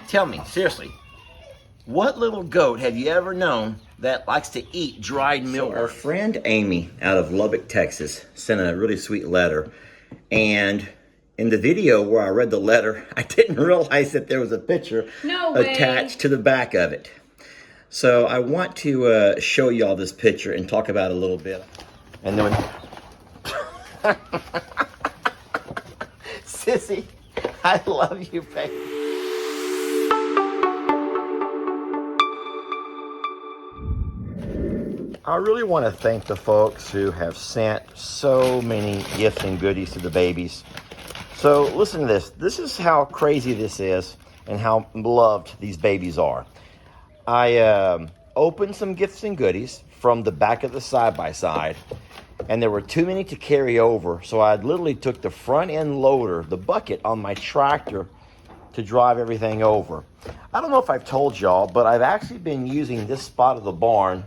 Tell me, seriously, what little goat have you ever known that likes to eat dried milk? So our friend Amy out of Lubbock, Texas, sent a really sweet letter. And in the video where I read the letter, I didn't realize that there was a picture attached to the back of it. So I want to show y'all this picture and talk about it a little bit. And then, Sissy, I love you, baby. I really want to thank the folks who have sent so many gifts and goodies to the babies. So listen to this. This is how crazy this is and how loved these babies are. I opened some gifts and goodies from the back of the side-by-side, and there were too many to carry over, so I literally took the front end loader, the bucket on my tractor, to drive everything over. I don't know if I've told y'all, but I've actually been using this spot of the barn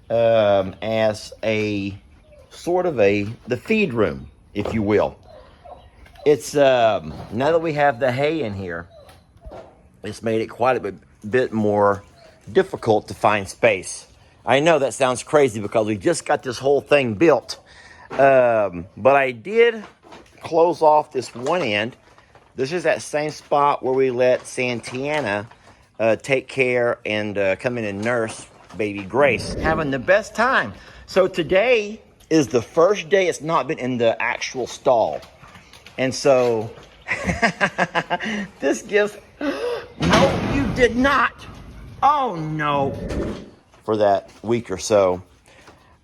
as a sort of the feed room, if you will. It's now that we have the hay in here, it's made it quite a bit more difficult to find space. I know that sounds crazy because we just got this whole thing built, but I did close off this one end. This is that same spot where we let Santana take care and come in and nurse baby Grace. Having the best time. So today is the first day it's not been in the actual stall. And so this gives, no, you did not. Oh no. For that week or so.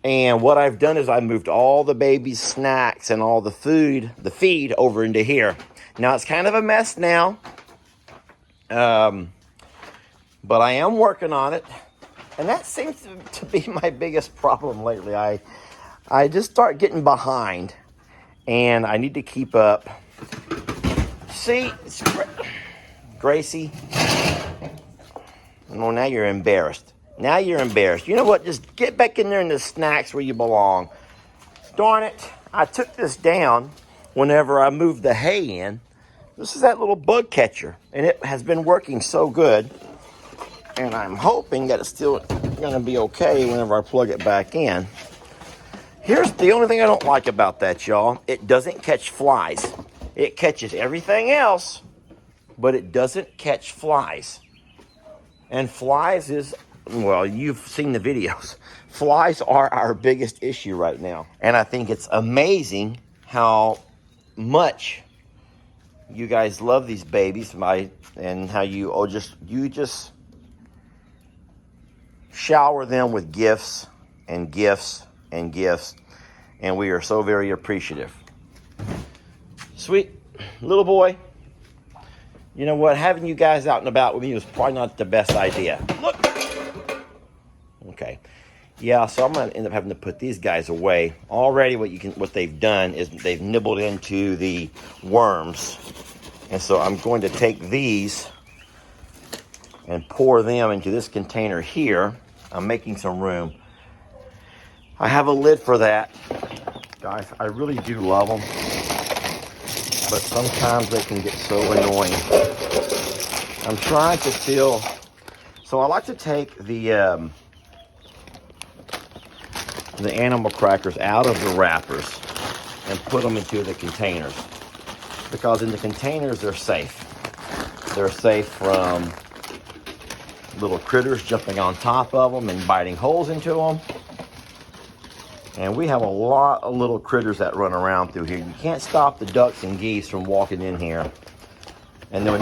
And what I've done is I moved all the baby's snacks and all the feed over into here. Now it's kind of a mess now. But I am working on it. And that seems to be my biggest problem lately. I just start getting behind. And I need to keep up. See, Gracie. No, now you're embarrassed. Now you're embarrassed. You know what? Just get back in there in the snacks where you belong. Darn it. I took this down whenever I moved the hay in. This is that little bug catcher. And it has been working so good. And I'm hoping that it's still going to be okay whenever I plug it back in. Here's the only thing I don't like about that, y'all. It doesn't catch flies. It catches everything else, but it doesn't catch flies. And flies is, well, you've seen the videos. Flies are our biggest issue right now. And I think it's amazing how much you guys love these babies and how you just shower them with gifts and gifts and gifts, and we are so very appreciative. Sweet little boy, you know what? Having you guys out and about with me was probably not the best idea. Look. Okay. Yeah, so I'm going to end up having to put these guys away. Already what they've done is they've nibbled into the worms. And so I'm going to take these and pour them into this container here. I'm making some room. I have a lid for that. Guys, I really do love them. But sometimes they can get so annoying. I'm trying to feel. So I like to take the animal crackers out of the wrappers and put them into the containers. Because in the containers, they're safe. They're safe from little critters jumping on top of them and biting holes into them. And we have a lot of little critters that run around through here. You can't stop the ducks and geese from walking in here. And then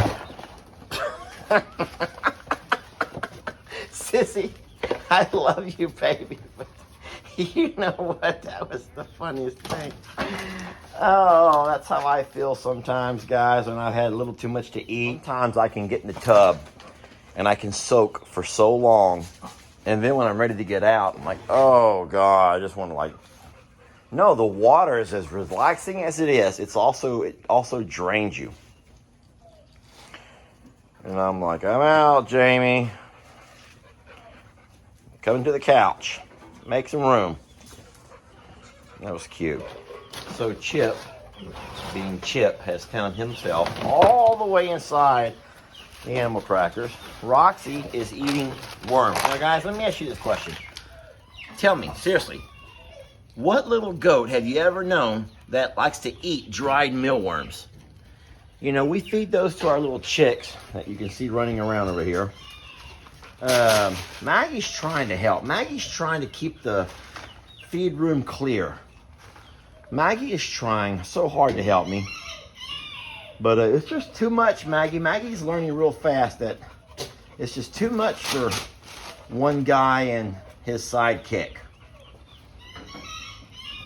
Sissy, I love you, baby. But you know what? That was the funniest thing. Oh, that's how I feel sometimes, guys, when I've had a little too much to eat. Sometimes I can get in the tub and I can soak for so long. And then when I'm ready to get out, I'm like, oh, God, I just want to no, the water is as relaxing as it is. It also drains you. And I'm like, I'm out, Jamie. Coming to the couch. Make some room. That was cute. So Chip, being Chip, has found himself all the way inside the animal crackers. Roxy is eating worms. Now, guys, let me ask you this question. Tell me, seriously, what little goat have you ever known that likes to eat dried mealworms? You know, we feed those to our little chicks that you can see running around over here. Maggie's trying to help. Maggie's trying to keep the feed room clear. Maggie is trying so hard to help me. But it's just too much, Maggie. Maggie's learning real fast that it's just too much for one guy and his sidekick.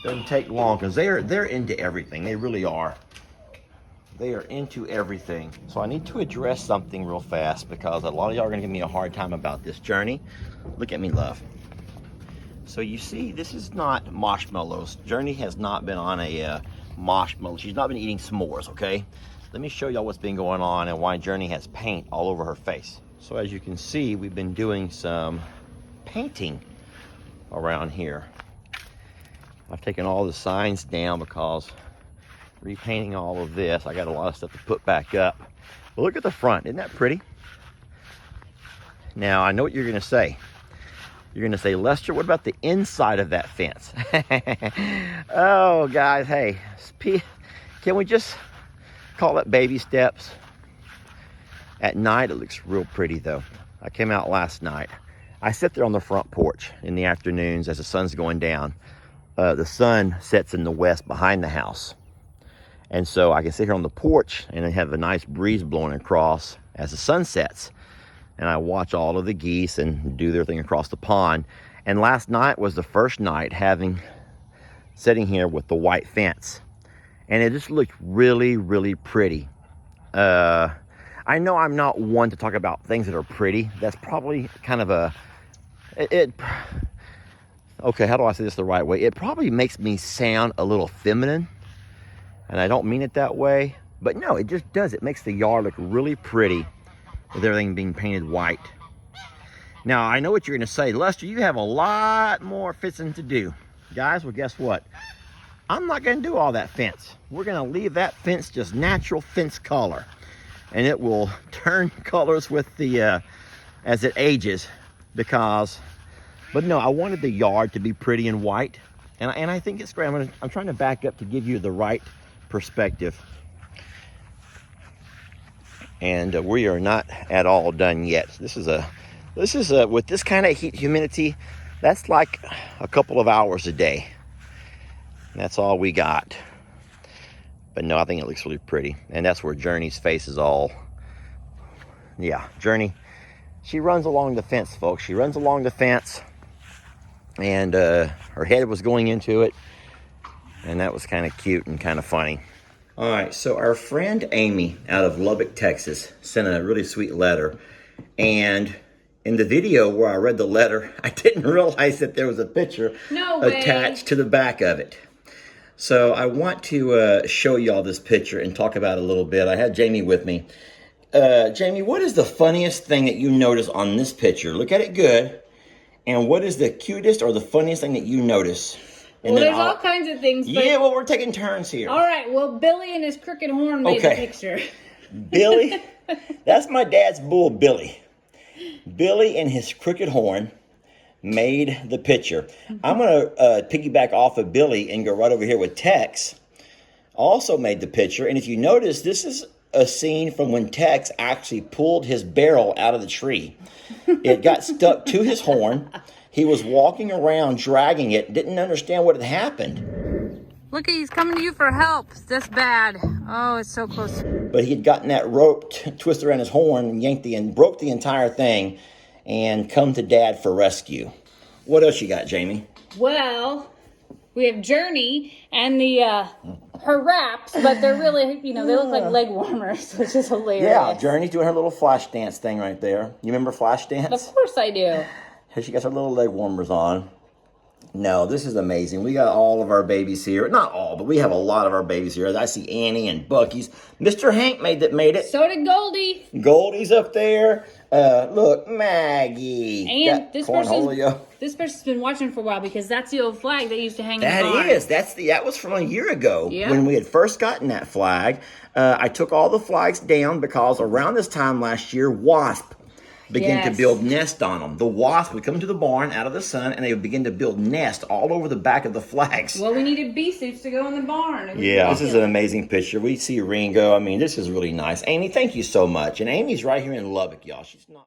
Doesn't take long because they're into everything. They really are. They are into everything. So I need to address something real fast because a lot of y'all are going to give me a hard time about this journey. Look at me, love. So you see, this is not marshmallows. Journey has not been on a marshmallow. She's not been eating s'mores, okay? Let me show y'all what's been going on and why Journey has paint all over her face. So as you can see, we've been doing some painting around here. I've taken all the signs down because repainting all of this, I got a lot of stuff to put back up. But look at the front, isn't that pretty? Now, I know what you're gonna say. You're gonna say, Lester, what about the inside of that fence? Oh, guys, hey, can we just call it baby steps? At night, it looks real pretty though. I came out last night. I sit there on the front porch in the afternoons as the sun's going down. The sun sets in the west behind the house. And so I can sit here on the porch and have a nice breeze blowing across as the sun sets. And I watch all of the geese and do their thing across the pond. And last night was the first night sitting here with the white fence. And it just looked really, really pretty. I know I'm not one to talk about things that are pretty. That's probably kind of okay, how do I say this the right way? It probably makes me sound a little feminine. And I don't mean it that way, but no, it just does. It makes the yard look really pretty with everything being painted white. Now, I know what you're gonna say, Lester, you have a lot more fencing to do. Guys, well, guess what? I'm not gonna do all that fence. We're gonna leave that fence just natural fence color. And it will turn colors with the, as it ages but no, I wanted the yard to be pretty and white. And I think it's great. I'm trying to back up to give you the right perspective. And we are not at all done yet. This is with this kind of heat humidity, that's like a couple of hours a day. That's all we got. But no, I think it looks really pretty. And that's where Journey's face is all, yeah, Journey, she runs along the fence, folks. She runs along the fence and her head was going into it. And that was kind of cute and kind of funny. All right, so our friend Amy out of Lubbock, Texas, sent a really sweet letter. And in the video where I read the letter, I didn't realize that there was a picture attached to the back of it. So I want to show y'all this picture and talk about it a little bit. I had Jamie with me. Jamie, what is the funniest thing that you notice on this picture? Look at it good. And what is the cutest or the funniest thing that you notice? Well, there's all kinds of things. But... yeah, well, we're taking turns here. All right, well, Billy and his crooked horn made the picture. Billy? That's my dad's bull, Billy. Billy and his crooked horn made the picture. I'm going to piggyback off of Billy and go right over here with Tex. Also made the picture. And if you notice, this is a scene from when Tex actually pulled his barrel out of the tree. It got stuck to his horn. He was walking around dragging it, didn't understand what had happened. Look, he's coming to you for help. That's bad. Oh, it's so close. But he had gotten that rope twisted around his horn and broke the entire thing and come to Dad for rescue. What else you got, Jamie? Well, we have Journey and her wraps, but they're really, they look like leg warmers, which is hilarious. Yeah, Journey's doing her little flash dance thing right there. You remember flash dance? Of course I do. Here she got her little leg warmers on. No, this is amazing. We got all of our babies here. Not all, but we have a lot of our babies here. I see Annie and Bucky's. Mr. Hank made it. So did Goldie. Goldie's up there. Look, Maggie. And this person's been watching for a while because that's the old flag they used to hang in the barn. That was from a year ago Yep. when we had first gotten that flag. I took all the flags down because around this time last year, wasp begin to build nest on them. The wasp would come to the barn out of the sun, and they would begin to build nest all over the back of the flags. Well, we needed bee suits to go in the barn. Yeah, this is an amazing picture. We see Ringo. I mean, this is really nice. Amy, thank you so much. And Amy's right here in Lubbock, y'all. She's not.